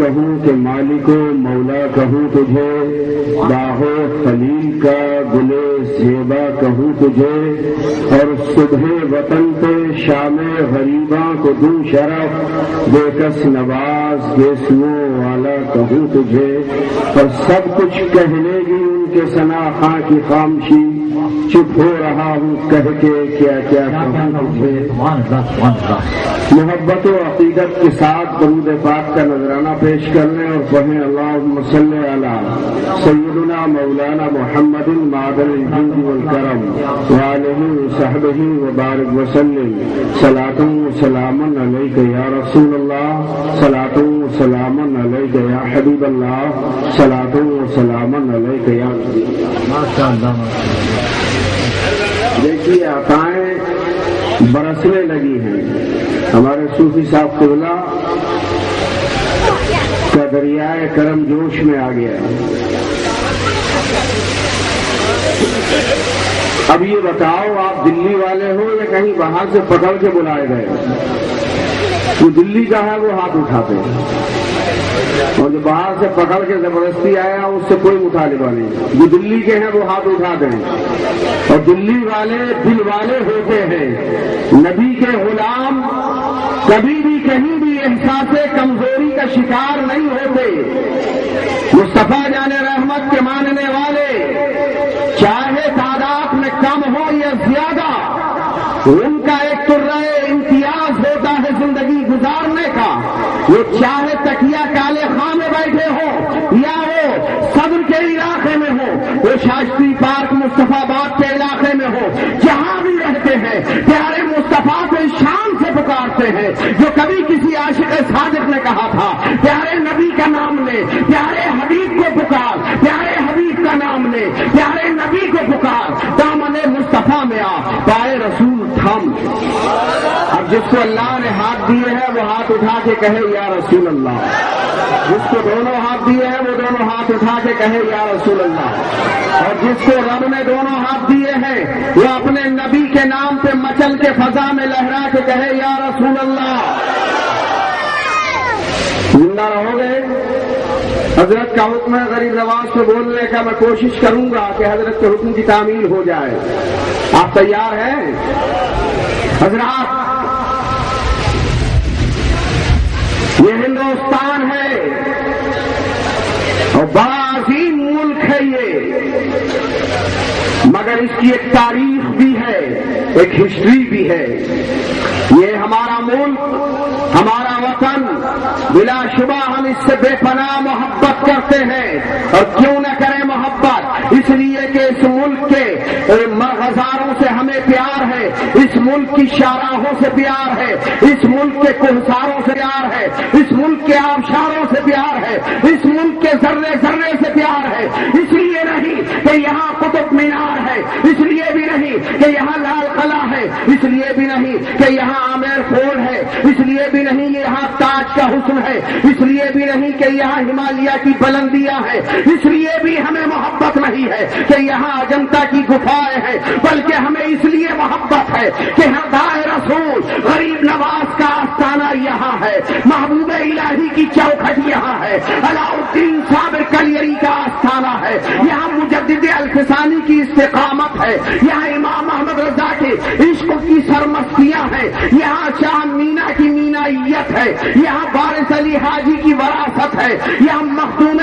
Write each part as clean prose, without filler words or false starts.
کہوں کہ مالک و مولا کہوں تجھے، باغو خلیل کا گلے زیبا کہوں تجھے، اور صبح وطن پہ شام غریباں کو دوں شرف، بے کس نواز گیسو والا کہوں تجھے، اور سب کچھ کہنے گی ان کے ثنا خاں کی خامشی، چپ ہو رہا ہوں کہہ کے کیا کیا کہوں تجھے۔ محبت و عقیدت کے ساتھ درود پاک کا نذرانہ پیش کرنے اور پڑھیں اللہم صلی علی سیدنا مولانا محمد معدن الجود والکرم وآلہ وصحبہ وبارک وسلم، صلاۃ و سلام علیک یا رسول اللہ، صلاۃ و سلام علیک یا حبیب اللہ، صلاۃ و سلام علیک یا دیکھیے عطائیں برسنے لگی ہیں۔ ہمارے صوفی صاحب قبلہ کا دریائے کرم جوش میں آ گیا۔ اب یہ بتاؤ آپ دلی والے ہو یا کہیں باہر سے پکڑ کے بلائے گئے؟ جو دلی کا ہے وہ ہاتھ اٹھاتے ہیں، اور جو باہر سے پکڑ کے زبردستی آیا اس سے کوئی مطالبہ نہیں۔ جو دلی کے ہیں وہ ہاتھ اٹھاتے ہیں، اور دلی والے دل والے ہوتے ہیں۔ نبی کے غلام کبھی بھی کہیں بھی احساس کمزوری کا شکار نہیں ہوتے۔ مصطفیٰ جان رحمت کے ماننے والے چاہے تعداد میں کم ہو یا زیادہ، ان کا ایک ترائے امتیاز ہوتا ہے زندگی گزارنے کا۔ وہ چاہے تکیہ کالے خاں میں بیٹھے ہو یا وہ صبر کے علاقے میں ہو، وہ شاشتری پارک مصطفیٰ آباد کے علاقے میں ہو، جہاں بھی رہتے ہیں پیارے مصطفیٰ کو شان سے پکارتے ہیں۔ جو کبھی کسی عاشق صادق نے کہا تھا پیارے نبی کا نام لے، پیارے حبیب کو پکار، پیارے حبیب کا نام لے، پیارے نبی کو پکار، دامن مصطفیٰ میں آ، پائے رسول تھم۔ اب جس کو اللہ نے ہاتھ دیے ہیں وہ ہاتھ اٹھا کے کہے یا رسول اللہ، جس کو دونوں ہاتھ دیے ہیں وہ دونوں ہاتھ اٹھا کے کہے یا رسول اللہ، اور جس کو رب نے دونوں ہاتھ دیے ہیں وہ اپنے نبی کے نام پہ مچل کے فضا میں لہرا کے کہے یا رسول اللہ۔ زندہ رہو گے؟ حضرت کا حکم ہے غریب نواز سے بولنے کا، میں کوشش کروں گا کہ حضرت کے حکم کی تعمیل ہو جائے۔ آپ تیار ہیں؟ حضرات، یہ ہندوستان ہے اور بڑا عظیم ملک ہے یہ، مگر اس کی ایک تاریخ بھی ہے، ایک ہسٹری بھی ہے۔ یہ ہمارا ملک، ہمارا وطن، بلا شبہ ہم اس سے بے پناہ محبت کرتے ہیں، اور کیوں نہ کریں محبت، اس لیے کہ اس ملک کے ہزاروں سے ہمیں پیار ہے، اس ملک کی شاہراہوں سے پیار ہے، اس ملک کے کوہساروں سے پیار ہے، اس ملک کے آبشاروں سے پیار ہے، اس ملک کے ذرے ذرے سے پیار ہے۔ اس لیے نہیں کہ یہاں قطب مینار ہے، اس لیے بھی نہیں کہ یہاں لال قلعہ ہے، اس لیے بھی نہیں کہ یہاں آمیر فورٹ ہے، اس لیے بھی نہیں یہاں تاج کا حسن ہے، اس لیے بھی نہیں کہ یہاں ہمالیہ کی بلندیاں ہیں، اس لیے بھی ہمیں محبت نہیں ہے کہ یہاں اجنتا کی گفائیں ہیں، بلکہ ہمیں اس لیے محبت ہے کہ ہردائے رسول غریب نواز کا آستانہ یہاں ہے، محبوب الہی کی چوکھٹ یہاں ہے، علاء الدین صابر کلیری کا آستانہ ہے، یہاں مجدد الفسانی کی استقامت ہے، یہاں امام احمد رضا کے عشق کی سرمستیاں ہیں، یہاں شاہ مینا کی مینائیت ہے، یہاں بارس علی حاجی کی وراثت ہے، یہاں مخدوم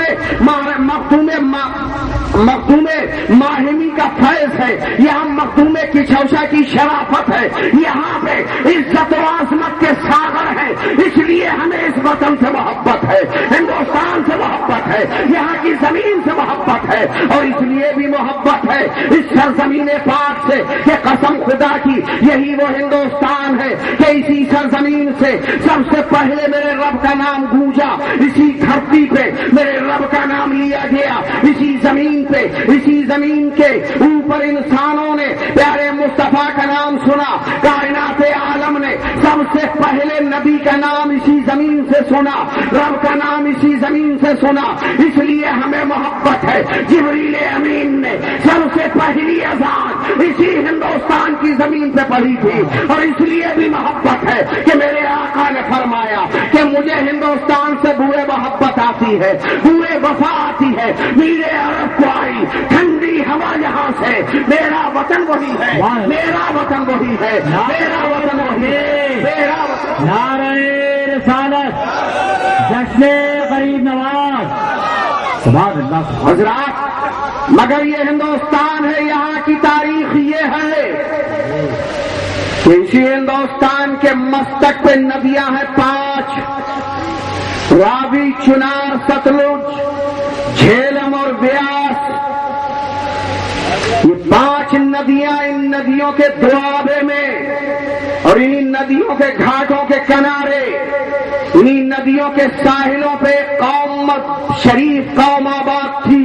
ماہمی کا فیض ہے، یہاں مخدوم کچھوشا کی شرافت ہے، یہاں پہ عزت و عظمت کے ساغر ہیں۔ اس لیے ہمیں اس وطن سے محبت ہے، ہندوستان سے محبت ہے، یہاں کی زمین سے محبت ہے، اور اس لیے بھی محبت ہے اس سرزمین پاک سے کہ قسم خدا کی یہی وہ ہندوستان ہے کہ اسی سرزمین سے سب سے پہلے میرے رب کا نام گونجا، اسی دھرتی پہ میرے رب کا نام لیا گیا، اسی زمین پہ، اسی زمین کے اوپر انسانوں نے پیارے مصطفیٰ کا نام سنا، کائنات عالم نے سب سے پہلے نبی کا نام اسی زمین سے سنا، رب کا نام اسی زمین سے سنا، اس لیے ہمیں محبت ہے۔ جبریل امین نے سب سے پہلی اذان اسی ہندوستان کی زمین پہ پڑھی تھی، اور اس لیے بھی محبت ہے کہ میرے آقا نے فرمایا کہ مجھے ہندوستان سے بوئے محبت آتی ہے، پورے وفا آتی ہے، میرے عرب کو آئی ٹھنڈی ہوا یہاں سے، میرا وطن وہی ہے، میرا وطن وہی ہے، میرا وطن وہی ہے، میرا وطن۔ نعرہ رسالت، جشن غریب نواز، سبحان اللہ۔ حضرات مگر یہ ہندوستان ہے، یہاں کی تاریخ یہ ہے کہ اسی ہندوستان کے مستق پہ ندیاں ہیں 5، راوی، چنار، ستلج، جھیلم اور بیاس۔ یہ 5 ندیاں ان ندیوں کے دوآبے میں اور ان ندیوں کے گھاٹوں کے کنارے، انہی ندیوں کے ساحلوں پہ قوم شریف قوم آباد تھی،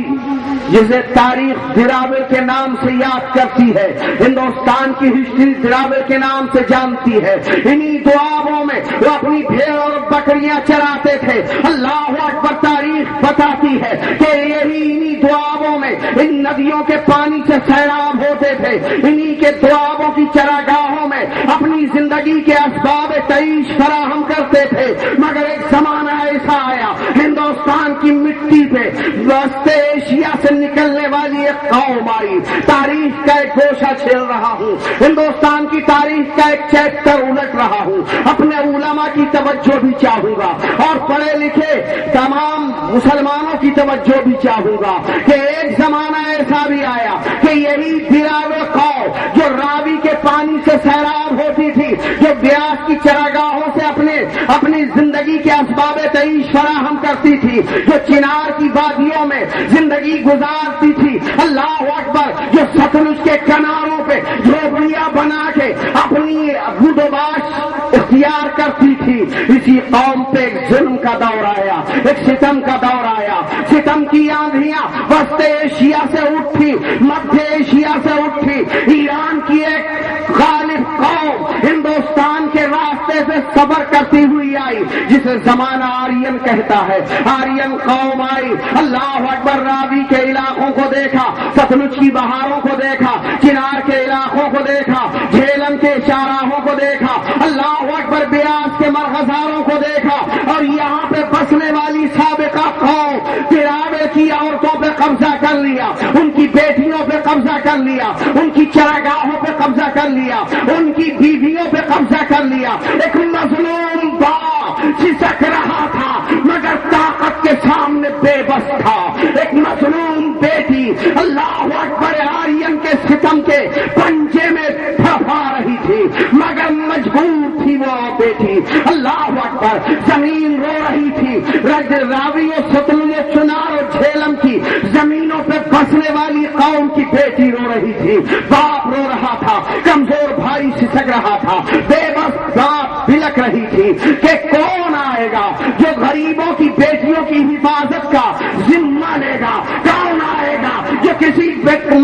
جسے تاریخ دراوڑ کے نام سے یاد کرتی ہے، ہندوستان کی ہسٹری دراوڑ کے نام سے جانتی ہے۔ انہی دوآبوں میں وہ اپنی بھیڑ اور بکریاں چراتے تھے۔ اللہ اکبر، تاریخ بتاتی ہے کہ یہی انہی دوآبوں میں ان ندیوں کے پانی سے سیراب ہوتے تھے، انہی کے دوآبوں کی چراگاہوں میں اپنی زندگی کے اسباب تعیش فراہم کرتے تھے۔ مگر ایک زمانہ ایسا آیا، ہندوستان کی مٹی پہ وسط ایشیا سے نکلنے والی ایک قوم آئی۔ تاریخ کا ایک گوشہ چھیل رہا ہوں، ہندوستان کی تاریخ کا ایک چیپٹر الٹ رہا ہوں، اپنے علماء کی توجہ بھی چاہوں گا اور پڑھے لکھے تمام مسلمانوں کی توجہ بھی چاہوں گا کہ ایک زمانہ ایسا بھی آیا کہ یہی دراوڑ قوم جو راوی کے پانی سے سیراب ہوتی تھی، جو بیاس کی چراگاہوں سے اپنی زندگی کے اسباب تعیش فراہم کرتی تھی، جو چنار کی وادیوں میں زندگی گزارتی تھی، اللہ اکبر، جو ستلج کے کناروں پہ جھوپڑیاں بنا کے اپنی گودباش اختیار کرتی تھی، اسی قوم پہ ایک ظلم کا دور آیا، ایک ستم کا دور آیا۔ ستم کی آندھیاں وسط ایشیا سے اٹھی، مدھیہ ایشیا سے اٹھی، ایران کی ایک غالب قوم ہندوستان کے راستے سے سفر کرتی ہوئی آئی، جسے زمانہ آرین کہتا ہے۔ آرین قوم آئی، اللہ اکبر، راوی کے علاقوں کو دیکھا، ستلج کی بہاروں کو دیکھا، چنار کے علاقوں کو دیکھا، جھیلم کے چاراہوں کو دیکھا، اللہ اکبر، بیاس کے مرغزاروں کو دیکھا، اور یہاں پہ بسنے والی سابقہ قوم دراوڑ کی عورتوں پہ قبضہ کر لیا، ان کی بیٹیوں پہ قبضہ کر لیا، ان کی چراگاہوں پہ قبضہ کر لیا، ان کی بیویوں پہ قبضہ کر لیا۔ ایک مظلوم باپ چسک رہا تھا مگر طاقت کے سامنے بے بس تھا، ایک مظلوم بیٹی اللہ اکبر آرین کے ستم کے پنجے میں پھپا رہی تھی، مگر مجبور تھی وہ بیٹی، اللہ اکبر، زمین رو رہی تھی، راوی و ستلج، چنار اور جھیلم کی زمینوں پہ بسنے والی قوم کی بیٹی رو رہی تھی، باپ رو رہا تھا، کمزور بھائی سسک رہا تھا، بے بس باپ بلک رہی تھی کہ کون آئے گا جو غریبوں کی بیٹیوں کی حفاظت کا ذمہ لے گا، کون آئے گا جو کسی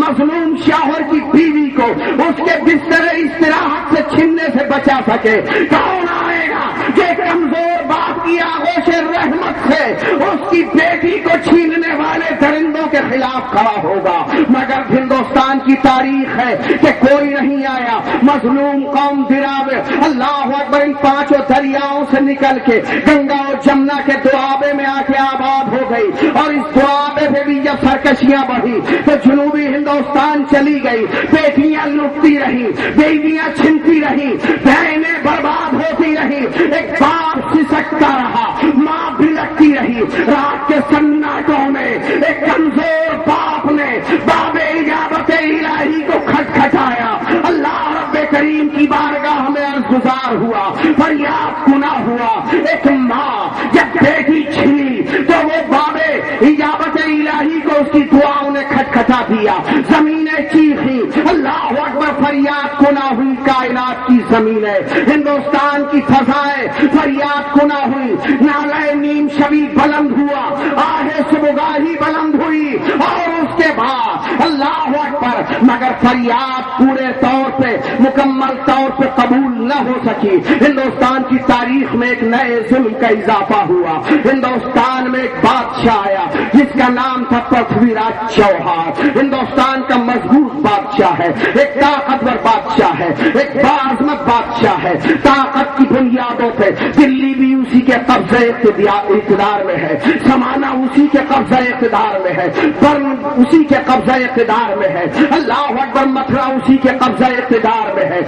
مظلوم شوہر کی بیوی کو اس کے بستر استراحت سے چھیننے سے بچا سکے، کون آئے گا جو کمزور باپ کی آغوش رحمت سے اس کی بیٹی کو چھیننے والے درندوں کے خلاف کھڑا ہوگا۔ مگر ہندوستان کی تاریخ ہے کہ کوئی نہیں آیا، مظلوم قوم دراوڑ اللہ اکبر ان 5 دریاؤں سے نکل کے گنگا اور جمنا کے دوآبے میں آ کے آباد ہو گئی، اور اس دوآبے پہ بھی جب سرکشیاں بڑھی تو جنوبی ہندوستان چلی گئی، بیٹیاں لٹتی رہی، بیویاں چھنتی رہی، بہنیں برباد ہوتی رہی، ایک باپ سسکتا رہا، ماں بلکتی رہی، رات کے سناٹوں میں ایک کمزور باپ نے باب اجابت الہی کو کھٹکھٹایا، اللہ رب کریم کی بارگاہ میں عرض گزار ہوا، فریاد گناہ ہوا۔ ایک ماں جب بیٹی چھینی تو وہ باب اجابت الہی کو اس کی دعاؤں نے کھٹکھٹا دیا، زمینیں چیخی، اللہ اکبر، فریاد گناہ ہوئی، کائنات کی زمینیں، ہندوستان کی فضائیں فریاد گناہ ہوئی، نالہ نیم شبی بلند ہوا، آہ صبحگاہی بلند ہوئی، اور اس کے بعد اللہ اکبر، مگر فریاد پورے طور پہ مکمل طور پہ قبول نہ ہو سکی۔ ہندوستان کی تاریخ میں ایک نئے ظلم کا اضافہ ہوا، ہندوستان میں ایک بادشاہ آیا جس کا نام تھا پرتھوی راج چوہان، ہندوستان کا مضبوط بادشاہ ہے، ایک طاقتور بادشاہ ہے، ایک باعظمت بادشاہ ہے، طاقت کی بنیادوں پہ دلی بھی اسی کے قبضے اقتدار میں ہے، زمانہ اسی کے قبضے اقتدار میں ہے، برن اسی کے قبضے اقتدار میں ہے، اللہ اکبر، متھرا اسی کے قبضے اقتدار میں ہے،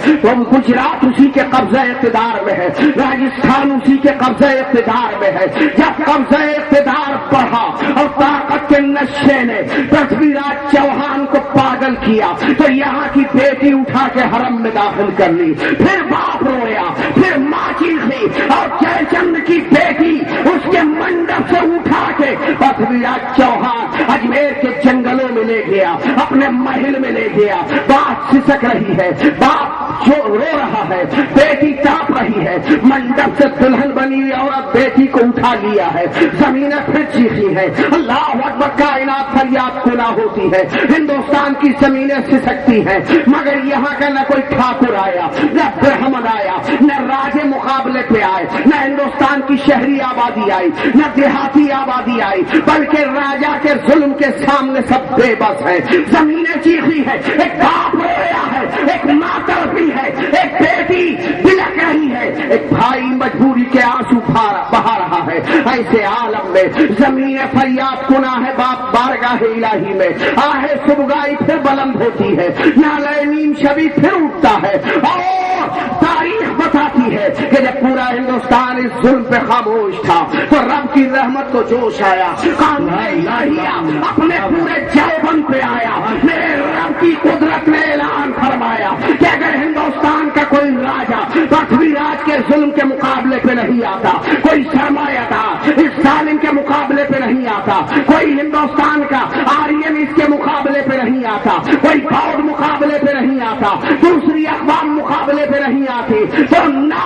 گجرات اسی کے قبضے اقتدار میں ہے، راجستھان اسی کے قبضے اقتدار میں ہے۔ جب قبضے اقتدار بڑھا اور طاقت کے نشے نے پرتھوی راج چوہان کو پاگل کیا تو یہاں کی بیٹی اٹھا کے حرم میں داخل کر لی، پھر باپ رویا، پھر ماں چیخی اور جے چند کی بیٹی اس کے منڈپ سے اٹھا کے پرتھوی راج چوہان اجمیر کے جنگلوں میں لے گیا، اپنے محل میں لے گیا۔ بات سسک رہی ہے، باپ جو رو رہا ہے، بیٹی تڑپ رہی ہے، منڈپ سے دلہن بنی ہوئی عورت بیٹی کو اٹھا لیا ہے، زمینیں پھر چیخی ہے، اللہ اکبر، کائنات فریاد کنا ہوتی ہے، ہندوستان کی زمینیں سسکتی ہیں، مگر یہاں کا نہ کوئی ٹھاکر آیا، نہ برہمن آیا، نہ راجے مقابلے پہ آئے، نہ ہندوستان کی شہری آبادی آئی، نہ دیہاتی آبادی آئی، بلکہ راجا کے ظلم کے سامنے سب بے بس ہے۔ زمینیں چیخی ہے، ایک باپ رویا ہے، ایک ماں تڑپی ہے، ایک بیٹی بلک رہی ہے، ایک بھائی مجبوری کے آنسو بہا رہا ہے۔ ایسے عالم میں زمین فریاد کنا ہے، باپ بارگاہ الہی میں آہے صبحگائی پھر بلند ہوتی ہے، نالے نیم شبی پھر اٹھتا ہے، اور تاریخ بتاتی ہے کہ جب پورا ہندوستان اس ظلم پہ خاموش تھا تو رب کی رحمت کو جوش آیا، قانون الہیہ اپنے پورے جوبن پہ آیا۔ میرے رب کی قدرت نے اعلان فرمایا کہ اگر ہندوستان کا کوئی راجا پرتھوی راج کے ظلم کے مقابلے پہ نہیں آتا، کوئی سرمایہ دار اس ظالم کے مقابلے پہ نہیں آتا، کوئی ہندوستان کا آرین اس کے مقابلے پہ نہیں آتا، کوئی فوج مقابلے پہ نہیں آتا، دوسری اقوام مقابلے پہ نہیں آتی، تو نہ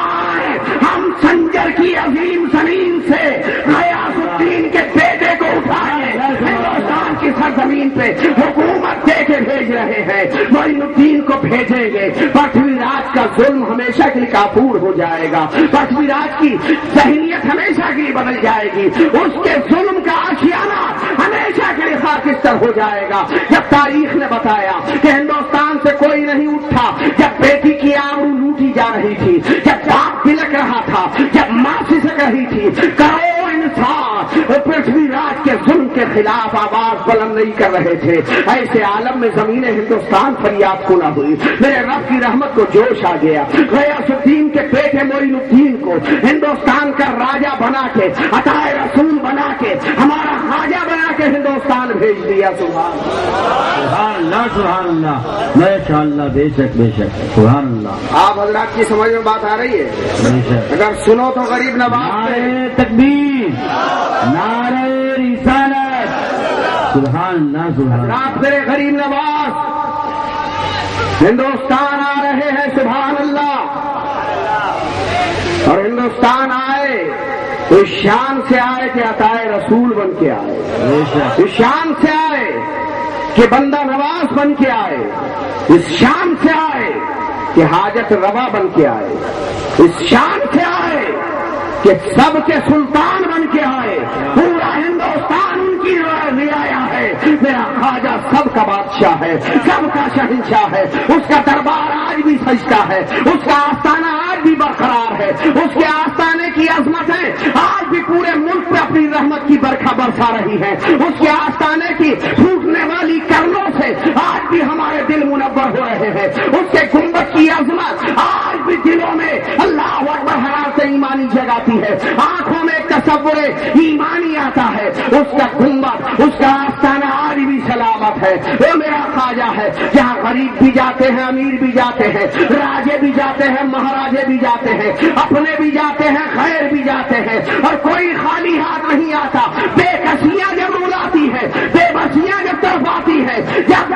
ہم سنجر کی عظیم زمین سے غیاث الدین کے بیٹے کو اٹھائے ہندوستان کی سرزمین پہ حکومت دے کے بھیج رہے ہیں، معین الدین کو بھیجیں گے، پرتھوی راج کا ظلم ہمیشہ کے لیے کافور ہو جائے گا، پرتھوی راج کی ذہنیت ہمیشہ کے لیے بدل جائے گی، اس کے ظلم کا آشیانہ ہمیشہ کے لیے خاکستر ہو جائے گا۔ جب تاریخ نے بتایا کہ ہندوستان سے کوئی نہیں اٹھا، جب بیٹی کی آبرو لوٹی جا رہی تھی، جب باپ بلک رہا تھا، جب ماں سسک رہی تھی، کروڑ انسان پرتھوی راج کے ظلم کے خلاف آواز بلند نہیں کر رہے تھے، ایسے عالم میں زمین ہندوستان فریاد کنا ہوئی۔ میرے رب کی رحمت کو جوش آ گیا، غیاث الدین کے بیٹے معین الدین کو ہندوستان کا راجا بنا کے، عطا رسول بنا کے، ہمارا خواجہ بنا کے ہندوستان بھیج دیا۔ سبحان اللہ، سبحان اللہ، ماشاء اللہ، بے شک بے شک، سبحان اللہ۔ آپ حضرات کی سمجھ میں بات آ رہی ہے؟ بے شک۔ اگر سنو تو غریب نواز نعرہ تکبیر، نعرہ رسالت، سبحان اللہ، سبحان اللہ۔ رات میرے غریب نواز ہندوستان آ رہے ہیں، سبحان اللہ، اور ہندوستان آئے تو اس شان سے آئے کہ عطا رسول بن کے آئے، اس شان سے آئے کہ بندہ نواز بن کے آئے، اس شان سے آئے کہ حاجت روا بن کے آئے، اس شان سے آئے کہ سب کے سلطان بن کے آئے، پورا ہندوستان ان کی رعایا ہے۔ میرا خواجہ سب کا بادشاہ ہے، سب کا شہنشاہ ہے، اس کا دربار آج بھی سجتا ہے، اس کا آستانہ آج بھی برقرار ہے، اس کے آستانے کی عظمتیں آج بھی پورے ملک پہ اپنی رحمت کی برکھا برسا رہی ہے، اس کے آستانے کی پھوٹنے والی کرنوں سے آج بھی ہمارے دل منور ہو رہے ہیں، اس کے گنبد کی عظمت آج بھی دلوں میں اللہ اکبر حرارت ایمانی جگاتی ہے، آنکھوں میں ایک تصور ایمانی آتا ہے، اس کا گنبد، اس کا آستانہ آج بھی سلامت ہے۔ وہ میرا خواجہ ہے، جہاں غریب بھی جاتے ہیں، امیر بھی جاتے ہیں، راجے بھی جاتے ہیں، مہاراجے بھی جاتے ہیں، اپنے بھی جاتے ہیں، خیر بھی جاتے ہیں، اور کوئی خالی ہاتھ نہیں آتا۔ بے کسیاں جب رلاتی ہے، بے بسیاں جب طرف آتی ہے، جب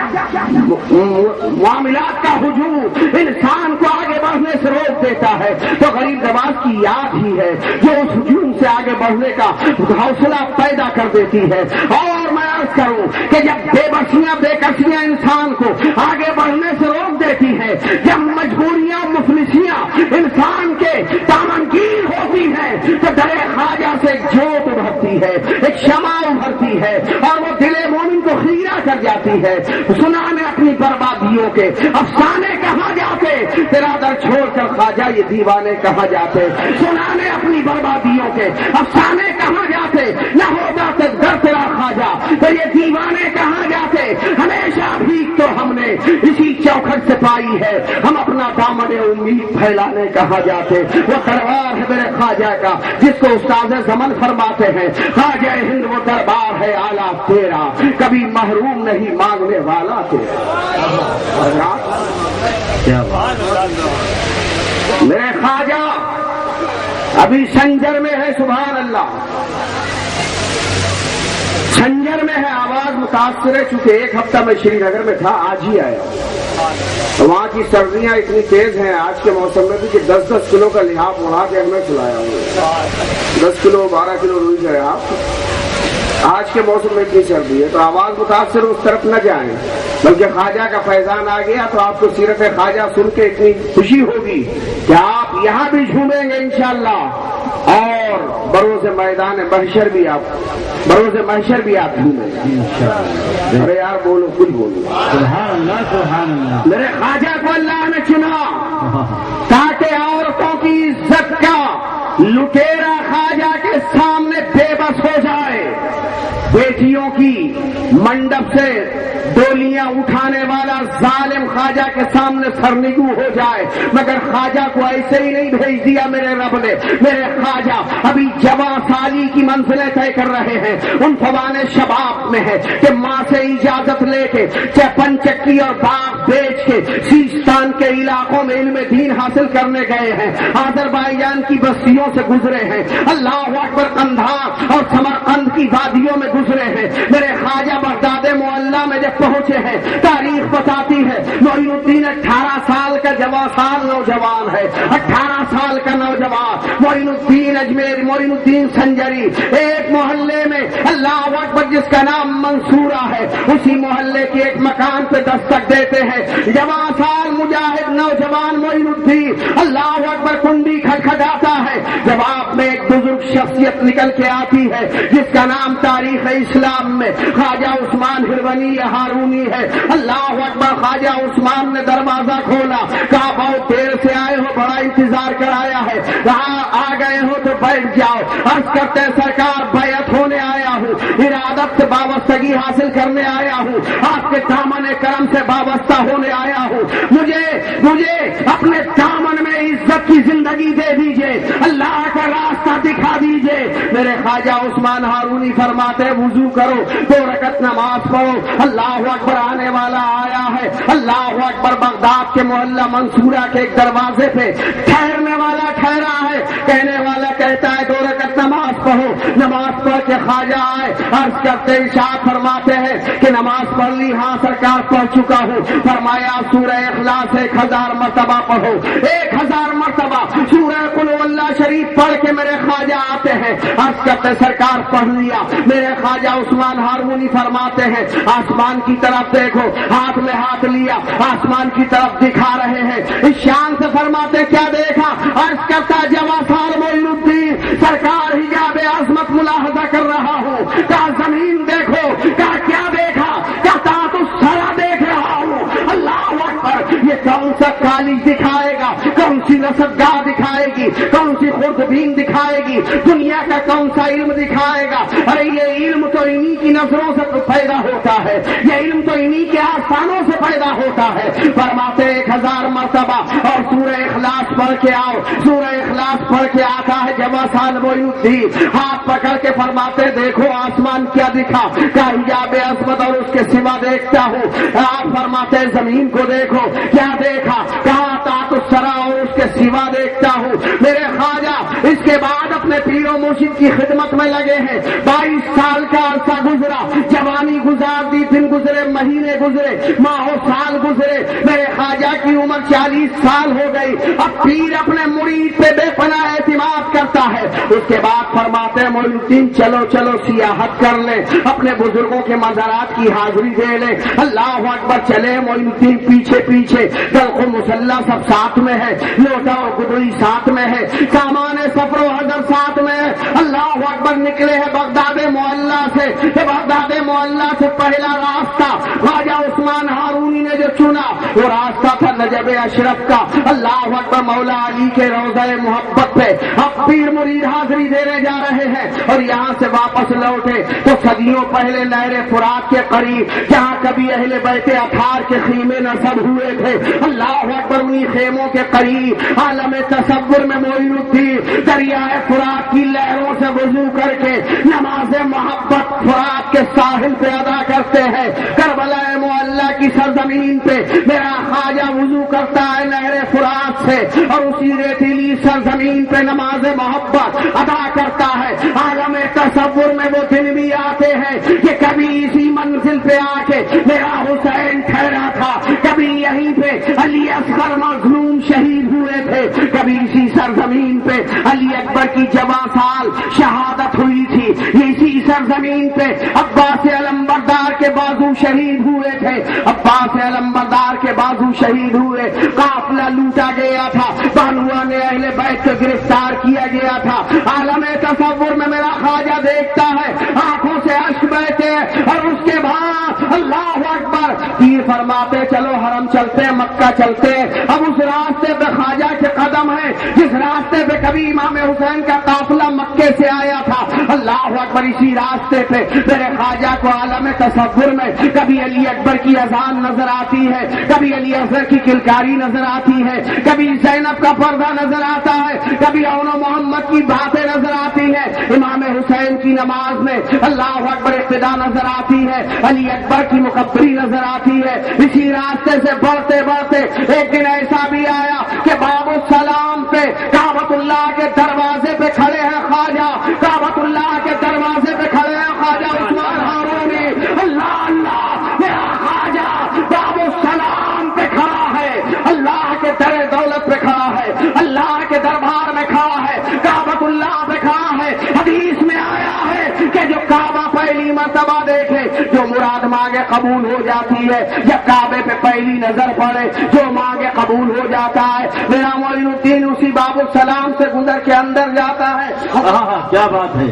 معاملات کا ہجوم انسان کو آگے بڑھنے سے روک دیتا ہے، تو غریب نواز کی یاد ہی ہے جو اس ہجوم سے آگے بڑھنے کا حوصلہ پیدا کر دیتی ہے۔ اور میں عرض کروں کہ جب بے بسیاں بے کسیاں انسان کو آگے بڑھنے سے روک دیتی ہے، جب مجبوریاں مفلسیاں انسان کے دامنگیر ہوتی ہیں، تو در خواجہ سے ایک جوت ابھرتی ہے، ایک شمع ابھرتی ہے، اور وہ دل مومن کو خیرہ کر جاتی ہے۔ سنا میں اپنی بربادیوں کے افسانے کہاں جاتے ہوتے تیرا در چھوڑ کر خواجہ یہ دیوانے کہاں جاتے، سنانے اپنی بربادیوں کے افسانے کہاں جاتے، نہ ہوتا در تیرا خواجہ تو یہ دیوانے کہاں جاتے، ہمیشہ بھیک تو ہم نے اسی چوکھٹ سے پائی ہے، ہم اپنا دامن امید پھیلانے کہاں جاتے، وہ دربار ہے میرے خواجہ کا جس کو استاد زمن فرماتے ہیں، خواجہ ہند وہ دربار ہے اعلیٰ تیرا، کبھی محروم نہیں مانگنے والا تیرا۔ میرے خواجہ ابھی سنجر میں ہے، سبحان اللہ، سنجر میں ہے، آواز متاثر ہے، چونکہ ایک ہفتہ میں شری نگر میں تھا، آج ہی آیا۔ وہاں کی سردیاں اتنی تیز ہیں آج کے موسم میں بھی کہ 10-10 کلو کا لحاف اڑا کے میں چلایا ہوں، 10 کلو 12 کلو روئی ہے آپ، آج کے موسم میں اتنی سردی ہے، تو آواز متاثر اس طرف نہ جائیں، بلکہ خواجہ کا فیضان آ گیا تو آپ کو سیرت خواجہ سن کے اتنی خوشی ہوگی کہ آپ یہاں بھی جھومیں گے انشاءاللہ، اور بروز میدان محشر بھی آپ جھومیں گے۔ ارے یار بولو، کچھ بولو، سبحان اللہ سبحان اللہ۔ میرے خواجہ کو اللہ نے چنا تاکہ عورتوں کی عزت کا لٹیرا خواجہ کے سامنے بے بس ہو جائے، بیٹیوں کی منڈپ سے ڈولیاں اٹھانے والا ظالم خواجہ کے سامنے سرنگو ہو جائے، مگر خواجہ کو ایسے ہی نہیں بھیج دیا میرے رب نے۔ میرے خواجہ ابھی جواں سالی کی منزلیں طے کر رہے ہیں، ان فوان شباب میں ہے کہ ماں سے اجازت لے کے چپن چکی اور باغ بیچ کے سیستان کے علاقوں میں علم دین حاصل کرنے گئے ہیں، آذربائیجان کی بستیوں سے گزرے ہیں، اللہ اکبر، قندھار اور سمرقند کی وادیوں میں گزرے ہیں۔ میرے خواجہ بغداد معلیٰ میں جب پہنچے ہیں، تاریخ بتاتی ہے معین الدین 18 سال کا نوجوان ہے، 18 سال کا نوجوان معین الدین اجمیر، معین الدین سنجری، ایک محلے میں اللہ اکبر جس کا نام منصورہ ہے، اسی محلے کے ایک مکان پہ دستک دیتے ہیں، جوان سال مجاہد نوجوان معین الدین اللہ اکبر کنڈی کھٹکھٹاتا ہے، جواب میں ایک بزرگ شخصیت نکل کے آتی ہے جس کا نام تاریخ اسلام میں خواجہ عثمان ہرونی یا ہارونی ہے۔ اللہ اکبر، خواجہ عثمان نے دروازہ کھولا، کہا بہت دیر سے آئے ہو، بڑا انتظار کرایا ہے، کہا آ گئے ہو تو بیٹھ جاؤ۔ عرض کرتے سرکار بیعت ہونے آیا ہوں، ارادت سے وابستگی حاصل کرنے آیا ہوں، آپ کے دامن کرم سے وابستہ ہونے آیا ہوں، مجھے اپنے دامن میں عزت کی زندگی دے دیجئے، اللہ کا راستہ دکھا دیجئے۔ میرے خواجہ عثمان ہارونی فرماتے وضو کرو، 2 رکعت نماز پڑھو، اللہ اکبر، آنے والا آیا ہے، اللہ اکبر۔ بغداد کے محلہ منصورہ کے ایک دروازے پہ ٹھہرنے والا ٹھہرا ہے، کہنے والا کہتا ہے 2 رکعت نماز پڑھو، نماز پڑھ کے خواجہ آئے، عرض کرتے ارشاد فرماتے ہیں کہ نماز پڑھ لی؟ ہاں سرکار پڑھ چکا ہوں۔ فرمایا سورہ اخلاص 1000 مرتبہ پڑھو، 1000 مرتبہ سورہ قل هو اللہ شریف پڑھ کے میرے خواجہ آتے ہیں، عرض کرتے سرکار پڑھ لیا۔ میرے خواجہ عثمان ہارونی فرماتے ہیں آسمان کی طرف دیکھو، ہاتھ میں ہاتھ لیا، آسمان کی طرف دکھا رہے ہیں، اس شان سے فرماتے کیا دیکھا؟ عرض کرتا جواں سال معین الدین سرکار حجاب عظمت ملاحظہ کر رہا ہوں، کہا زمین دیکھو، کہا کیا دیکھا؟ کہتا تو سرا دیکھ رہا ہوں۔ اللہ اکبر، یہ کون سا کالج دکھائے گا، کون سی نسبگاہ دکھائے گی، کون سی خوردبین دکھائے گی، دنیا کا کون سا علم دکھائے گا؟ ارے یہ علم تو انہی کی نظروں سے پیدا ہوتا ہے، یہ علم تو انہی کے آستانوں سے پیدا ہوتا ہے۔ فرماتے 1000 مرتبہ اور سورہ اخلاص پڑھ کے آؤ، سورہ اخلاص پڑھ کے آتا ہے جواں سال معین الدین، ہاتھ پکڑ کے فرماتے دیکھو آسمان کیا دکھا؟ کہا حجاب عظمت اور اس کے سوا دیکھتا ہوں۔ آپ فرماتے زمین کو دیکھو، کیا دیکھا؟ کہا تحت الثری اور اس کے سوا دیکھتا ہوں۔ میرے خواجہ اس کے بعد اپنے پیر و مرشد کی خدمت میں لگے ہیں، 22 سال کا عرصہ گزرا، جوانی گزار دی، دن گزرے، مہینے گزرے، ماہ و سال گزرے، میرے خواجہ کی عمر 40 سال ہو گئی۔ اب پیر اپنے مرید پہ بے پناہ اعتماد کرتا ہے۔ اس کے بعد فرماتے ہیں معین الدین چلو چلو سیاحت کر لیں، اپنے بزرگوں کے مزارات کی حاضری دے لیں۔ اللہ اکبر، چلے معین الدین پیچھے پیچھے، دلق و مسلح سب ساتھ میں ہے، لوٹا اور گدڑی ساتھ میں ہے، سامان سفر و حضر ساتھ میں ہے۔ اللہ اکبر، نکلے ہیں بغداد معلیٰ سے، بغداد معلیٰ سے پہلا راستہ خواجہ عثمان ہارونی نے جو چنا وہ راستہ تھا نجب اشرف کا اللہ اکبر مولا علی کے روضہ محبت پہ اب پیر مرید حاضری دینے جا رہے ہیں اور یہاں سے واپس لوٹے تو صدیوں پہلے نہر فرات کے قریب جہاں کبھی اہل بیت اطہار کے خیمے نصب ہوئے تھے اللہ اکبر انہی خیموں کے قریب عالم تصور میں معین الدین دریائے فرات کی لہروں سے وضو کر کے نماز محبت فرات کے ساحل پہ ادا کرتے ہیں. کربلا معلیٰ کی سرزمین پہ میرا خواجہ وضو کرتا ہے نہر فرات سے اور اسی ریتیلی سرزمین پہ نماز محبت ادا کرتا ہے. عالم تصور میں وہ دن بھی آتے ہیں کہ کبھی اسی منزل پہ آ کے میرا حسین ٹھہرا تھا, کبھی یہیں پہ علی اصغر مظلوم شہید ہوئے تھے, کبھی اسی سرزمین پہ علی اکبر کی جواں سال شہادت ہوئی تھی, اسی سرزمین پہ عباس علمبردار کے بازو شہید ہوئے تھے, عباس علمبردار کے بازو شہید ہوئے, قافلہ لوٹا گیا تھا, بانوان اہل بیت کو گرفتار کیا گیا تھا. عالم تصور میں میرا خواجہ دیکھتا ہے آنکھوں سے اشک بہتے اور اس کے بعد اللہ اکبر پیر فرماتے چلو حرم چلتے مکہ چلتے. اب اس راستے پہ خواجہ کے قدم ہے جس راستے پہ کبھی امام حسین کا قافلہ مکے سے آیا تھا. اللہ اکبر اسی راستے پہ میرے خواجہ کو عالم تصور میں کبھی علی اکبر کی اذان نظر آتی ہے, کبھی علی اصغر کی کلکاری نظر آتی ہے, کبھی زینب کا پردہ نظر آتا ہے, کبھی اون و محمد کی باتیں نظر آتی ہے, امام حسین کی نماز میں اللہ اکبر ابتدا نظر آتی ہے, علی اکبر کی مکبری نظر آتی ہے. اسی راستے سے بڑھتے بڑھتے ایک دن ایسا بھی آیا کہ باب السلام پہ کعبۃ اللہ کے دروازے پہ کھڑے ہیں خواجہ, کعبۃ اللہ کے دروازے پہ کھڑے ہیں خواجہ عثمان ہارونی. اللہ اللہ میرا خواجہ باب السلام پہ کھڑا ہے, اللہ کے در دولت پہ کھڑا ہے, اللہ کے دربار میں کھڑا ہے, کعبۃ اللہ پہ کھڑا ہے. حدیث میں آیا ہے کہ جو کعبہ پہلی مرتبہ دیکھے جو مراد مانگے قبول ہو جاتی ہے, جب کعبے پہ پہلی نظر پڑے جو مانگے قبول ہو جاتا ہے. میرا معین الدین اسی باب السلام سے گزر کے اندر جاتا ہے. کیا بات ہے,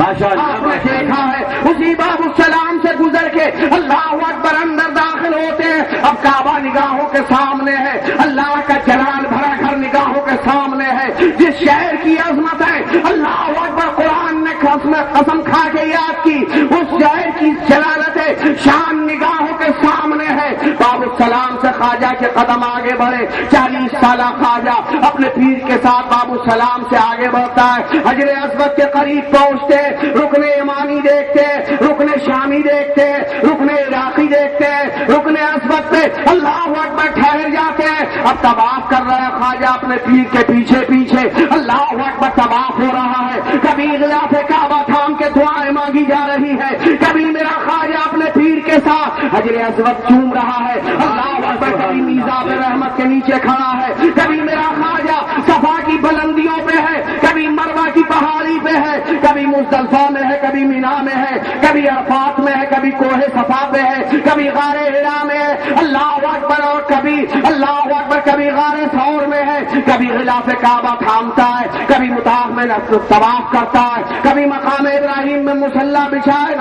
آپ نے دیکھا ہے اسی باب السلام سے گزر کے اللہ اکبر اندر داخل ہوتے ہیں. اب کعبہ نگاہوں کے سامنے ہے, اللہ کا جلال بھرا گھر نگاہوں کے سامنے ہے, جس شہر کی عظمت ہے اللہ اکبر قرآن نے قسم کھا کے یاد کی, اس شہر کی جلالت ہے شان نگاہوں کے سامنے ہے. باب السلام سے خواجہ کے قدم آگے بڑھے, 40 سالہ خواجہ اپنے پیر کے ساتھ باب السلام سے آگے بڑھتا ہے. حجر اسود کے قریب پہنچتے, رکن یمانی دیکھتے, رکن شامی دیکھتے, رکن عراقی دیکھتے, رکن اسود پہ اللہ اکبر ٹھہر جاتے ہیں. اب طواف کر رہا ہے خواجہ اپنے پیر کے پیچھے پیچھے, اللہ اکبر طواف ہو رہا ہے. کبھی غلاف کعبہ تھام کے دعائیں مانگی جا رہی ہے, کبھی میرا خواجہ اپنے پیر کے ساتھ حجر اسود چوم رہا ہے. اللہ اکبر کبھی میزاب رحمت کے نیچے کھڑا ہے, کبھی میرا خواجہ صفا کی بلندیوں پہ ہے, کبھی مروہ کی پہاڑی پہ ہے, کبھی مزدلفہ میں ہے, کبھی مینا میں ہے, کبھی عرفات میں ہے, کبھی کوہ صفا پہ ہے, کبھی غار ہرا میں ہے اللہ اکبر, اور کبھی اللہ اکبر کبھی غار ثور میں ہے, کبھی غلاف کعبہ تھامتا ہے, کبھی مطاف میں طواف کرتا ہے, کبھی مقام ابراہیم میں مصلی بچھائے